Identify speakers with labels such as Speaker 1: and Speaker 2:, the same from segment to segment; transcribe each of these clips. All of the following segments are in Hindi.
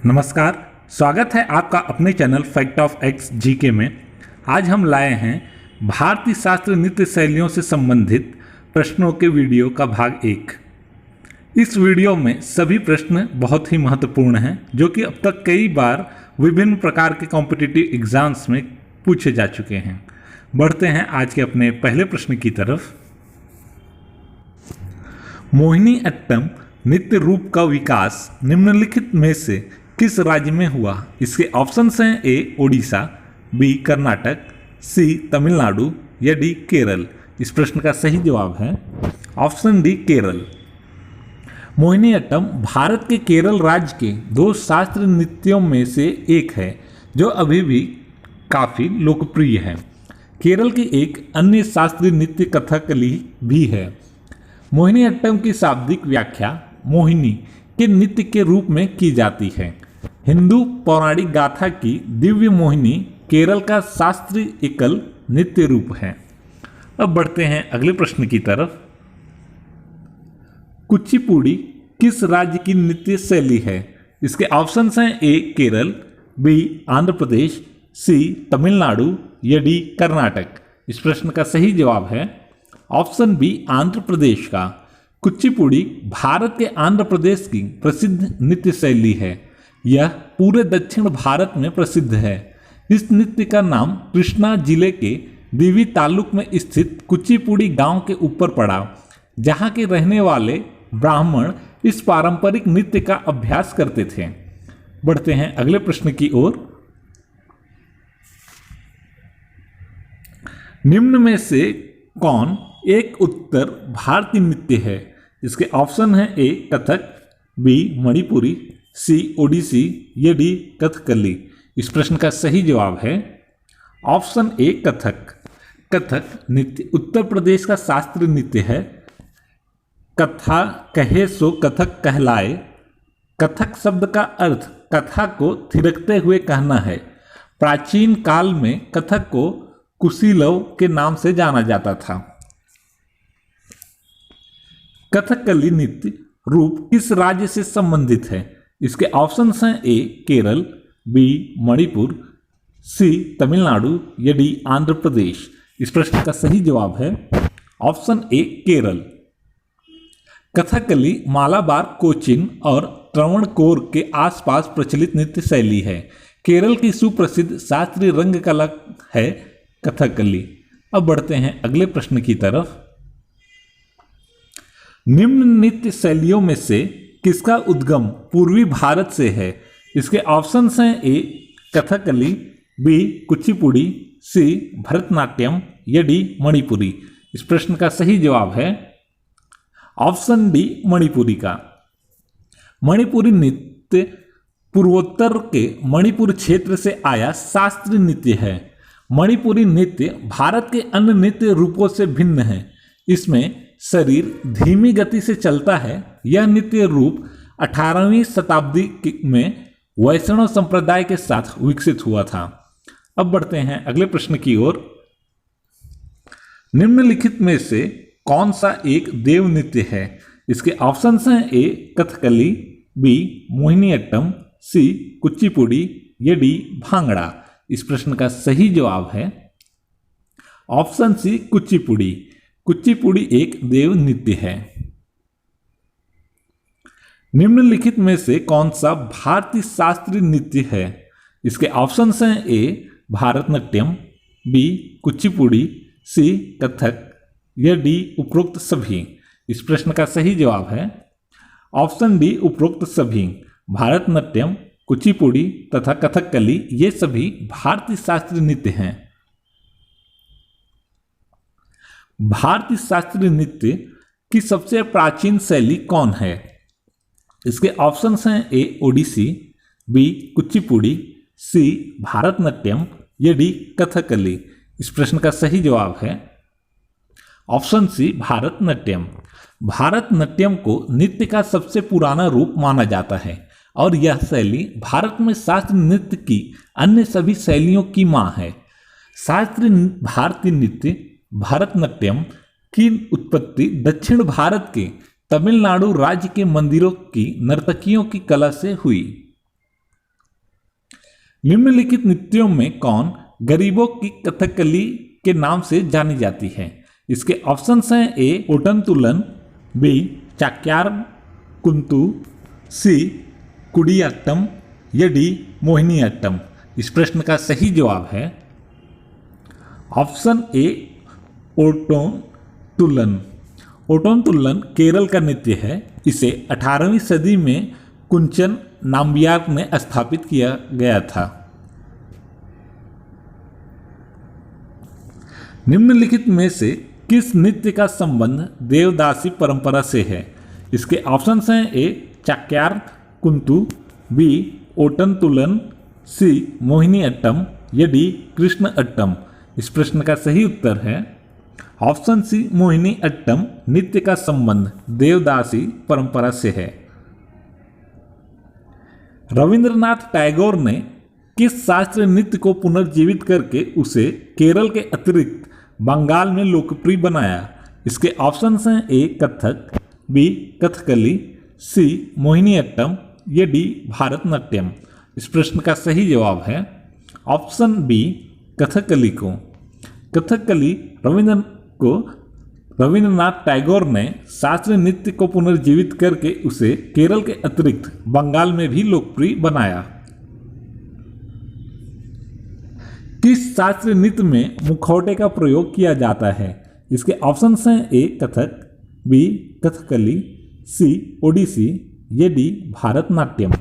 Speaker 1: नमस्कार। स्वागत है आपका अपने channel fact of x GK में। आज हम लाए हैं भारतीय शास्त्रीय नृत्य शैलियों से संबंधित प्रश्नों के वीडियो का भाग 1। इस वीडियो में सभी प्रश्न बहुत ही महत्वपूर्ण हैं जो कि अब तक कई बार विभिन्न प्रकार के कॉम्पिटिटिव एग्जाम्स में पूछे जा चुके हैं। बढ़ते हैं आज के अपने पहले प्रश्न की तरफ। मोहिनी अट्टम नृत्य रूप का विकास निम्नलिखित में से किस राज्य में हुआ? इसके ऑप्शंस हैं ए ओडिशा, बी कर्नाटक, सी तमिलनाडु या डी केरल। इस प्रश्न का सही जवाब है ऑप्शन डी केरल। मोहिनी अट्टम भारत के केरल राज्य के दो शास्त्रीय नृत्यों में से एक है जो अभी भी काफ़ी लोकप्रिय है। केरल की एक अन्य शास्त्रीय नृत्य कथकली भी है। मोहिनी अट्टम की शाब्दिक व्याख्या मोहिनी के नृत्य के रूप में की जाती है। हिंदू पौराणिक गाथा की दिव्य मोहिनी केरल का शास्त्रीय एकल नृत्य रूप है। अब बढ़ते हैं अगले प्रश्न की तरफ। कुचिपुड़ी किस राज्य की नृत्य शैली है? इसके ऑप्शंस हैं ए केरल, बी आंध्र प्रदेश, सी तमिलनाडु या डी कर्नाटक। इस प्रश्न का सही जवाब है ऑप्शन बी आंध्र प्रदेश का। कुचिपुड़ी भारत के आंध्र प्रदेश की प्रसिद्ध नृत्य शैली है। यह पूरे दक्षिण भारत में प्रसिद्ध है। इस नृत्य का नाम कृष्णा जिले के दिवी तालुक में स्थित कुचिपुड़ी गांव के ऊपर पड़ा, जहां के रहने वाले ब्राह्मण इस पारंपरिक नृत्य का अभ्यास करते थे। बढ़ते हैं अगले प्रश्न की ओर। निम्न में से कौन एक उत्तर भारतीय नृत्य है? इसके ऑप्शन है ए कथक, बी मणिपुरी, सी ओडिसी या डी कथकली। इस प्रश्न का सही जवाब है ऑप्शन ए कथक। कथक नृत्य उत्तर प्रदेश का शास्त्रीय नृत्य है। कथा कहे सो कथक कहलाए। कथक शब्द का अर्थ कथा को थिरकते हुए कहना है। प्राचीन काल में कथक को कुशीलव के नाम से जाना जाता था। कथकली नृत्य रूप किस राज्य से संबंधित है? इसके ऑप्शंस हैं ए केरल, बी मणिपुर, सी तमिलनाडु या डी आंध्र प्रदेश। इस प्रश्न का सही जवाब है ऑप्शन ए केरल। कथकली मालाबार, कोचीन और त्रावणकोर के आसपास प्रचलित नृत्य शैली है। केरल की सुप्रसिद्ध शास्त्रीय रंग कला है कथकली। अब बढ़ते हैं अगले प्रश्न की तरफ। निम्न नृत्य शैलियों में से किसका उद्गम पूर्वी भारत से है? इसके ऑप्शंस हैं ए कथकली, बी कुचिपुड़ी, सी भरतनाट्यम या डी मणिपुरी। इस प्रश्न का सही जवाब है ऑप्शन डी मणिपुरी का। मणिपुरी नृत्य पूर्वोत्तर के मणिपुर क्षेत्र से आया शास्त्रीय नृत्य है। मणिपुरी नृत्य भारत के अन्य नृत्य रूपों से भिन्न है। इसमें शरीर धीमी गति से चलता है। यह नृत्य रूप 18वीं शताब्दी में वैष्णव संप्रदाय के साथ विकसित हुआ था। अब बढ़ते हैं अगले प्रश्न की ओर। निम्नलिखित में से कौन सा एक देव नृत्य है? इसके ऑप्शंस हैं ए कथकली, बी मोहिनीअट्टम, सी कुचिपुड़ी या डी भांगड़ा। इस प्रश्न का सही जवाब है ऑप्शन सी कुचिपुड़ी। कुचिपुड़ी एक देव नृत्य है। निम्नलिखित में से कौन सा भारतीय शास्त्रीय नृत्य है? इसके ऑप्शंस हैं ए भारतनाट्यम, बी कुचिपुड़ी, सी कथक या डी उपरोक्त सभी। इस प्रश्न का सही जवाब है ऑप्शन डी उपरोक्त सभी। भारतनाट्यम, कुचिपुड़ी तथा कथकली ये सभी भारतीय शास्त्रीय नृत्य हैं। भारतीय शास्त्रीय नृत्य की सबसे प्राचीन शैली कौन है? इसके ऑप्शंस हैं ए ओडिसी, बी कुचिपुड़ी, सी भारतनाट्यम या डी कथकली। इस प्रश्न का सही जवाब है ऑप्शन सी भारतनाट्यम। भारतनाट्यम को नृत्य का सबसे पुराना रूप माना जाता है और यह शैली भारत में शास्त्रीय नृत्य की अन्य सभी शैलियों की मां है। शास्त्रीय भारतीय नृत्य भारतनाट्यम की उत्पत्ति दक्षिण भारत के तमिलनाडु राज्य के मंदिरों की नर्तकियों की कला से हुई। निम्नलिखित नृत्यों में कौन गरीबों की कथकली के नाम से जानी जाती है? इसके ऑप्शंस हैं ए ओटनतुलन, बी चाक्यार कुंतु, सी कुडियाट्टम या डी मोहिनीअट्टम। इस प्रश्न का सही जवाब है ऑप्शन ए ओटोनतुलन। ओटोनतुलन केरल का नृत्य है। इसे 18वीं सदी में कुंचन नाम्बियार ने स्थापित किया गया था। निम्नलिखित में से किस नृत्य का संबंध देवदासी परंपरा से है? इसके ऑप्शंस हैं ए चाक्यार कुंतु, बी ओटनतुलन, सी मोहिनीअट्टम या डी कृष्णअट्टम। इस प्रश्न का सही उत्तर है ऑप्शन सी मोहिनीअट्टम। नृत्य का संबंध देवदासी परंपरा से है। रविंद्रनाथ टैगोर ने किस शास्त्रीय नृत्य को पुनर्जीवित करके उसे केरल के अतिरिक्त बंगाल में लोकप्रिय बनाया? इसके ऑप्शंस हैं ए कथक, बी कथकली, सी मोहिनीअट्टम या डी भारतनाट्यम। इस प्रश्न का सही जवाब है ऑप्शन बी कथकली को। कथकली रविंद्रनाथ टैगोर ने शास्त्रीय नृत्य को पुनर्जीवित करके उसे केरल के अतिरिक्त बंगाल में भी लोकप्रिय बनाया। किस शास्त्रीय नृत्य में मुखौटे का प्रयोग किया जाता है? इसके ऑप्शंस हैं ए कथक, बी कथकली, सी ओडिसी या डी भारतनाट्यम।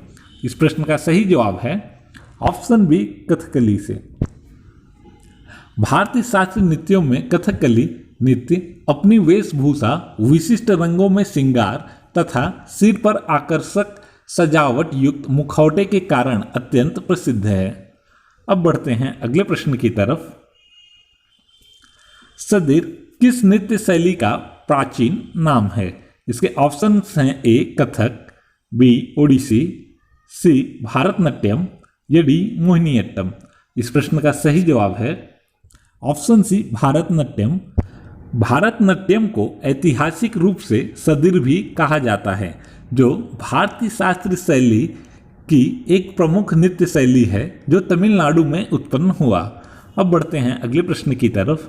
Speaker 1: इस प्रश्न का सही जवाब है ऑप्शन बी कथकली से। भारतीय शास्त्रीय नृत्यों में कथकली नृत्य अपनी वेशभूषा, विशिष्ट रंगों में श्रृंगार तथा सिर पर आकर्षक सजावट युक्त मुखौटे के कारण अत्यंत प्रसिद्ध है। अब बढ़ते हैं अगले प्रश्न की तरफ। सदिर किस नृत्य शैली का प्राचीन नाम है? इसके ऑप्शंस हैं ए कथक, बी ओडिसी, सी भारतनाट्यम या डी मोहिनीअट्टम। इस प्रश्न का सही जवाब है ऑप्शन सी भारतनाट्यम। भारतनाट्यम को ऐतिहासिक रूप से सदिर भी कहा जाता है, जो भारतीय शास्त्रीय शैली की एक प्रमुख नृत्य शैली है जो तमिलनाडु में उत्पन्न हुआ। अब बढ़ते हैं अगले प्रश्न की तरफ।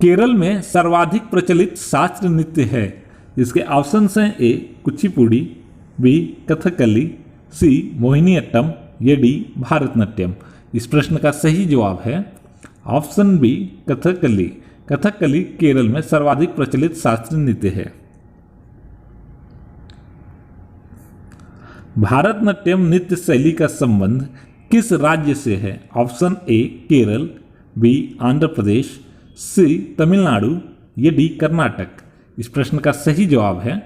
Speaker 1: केरल में सर्वाधिक प्रचलित शास्त्रीय नृत्य है। इसके ऑप्शंस हैं ए कुचिपुड़ी, बी कथकली, सी मोहिनीअट्टम या डी भारतनाट्यम। इस प्रश्न का सही जवाब है ऑप्शन बी कथकली। कथकली केरल में सर्वाधिक प्रचलित शास्त्रीय नृत्य है। भारतनाट्यम नृत्य शैली का संबंध किस राज्य से है? Option A Kerala, B Andhra Pradesh, C Tamil Nadu या डी कर्नाटक। इस प्रश्न का सही जवाब है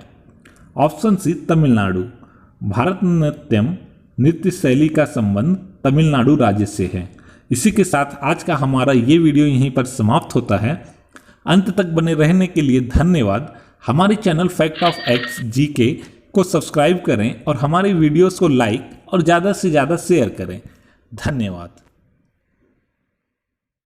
Speaker 1: ऑप्शन सी तमिलनाडु। भारतनाट्यम नृत्य शैली का संबंध तमिलनाडु राज्य से है। इसी के साथ आज का हमारा ये वीडियो यहीं पर समाप्त होता है। अंत तक बने रहने के लिए धन्यवाद। हमारे channel fact of x GK को सब्सक्राइब करें और हमारे वीडियोस को लाइक और ज़्यादा से ज़्यादा शेयर करें। धन्यवाद।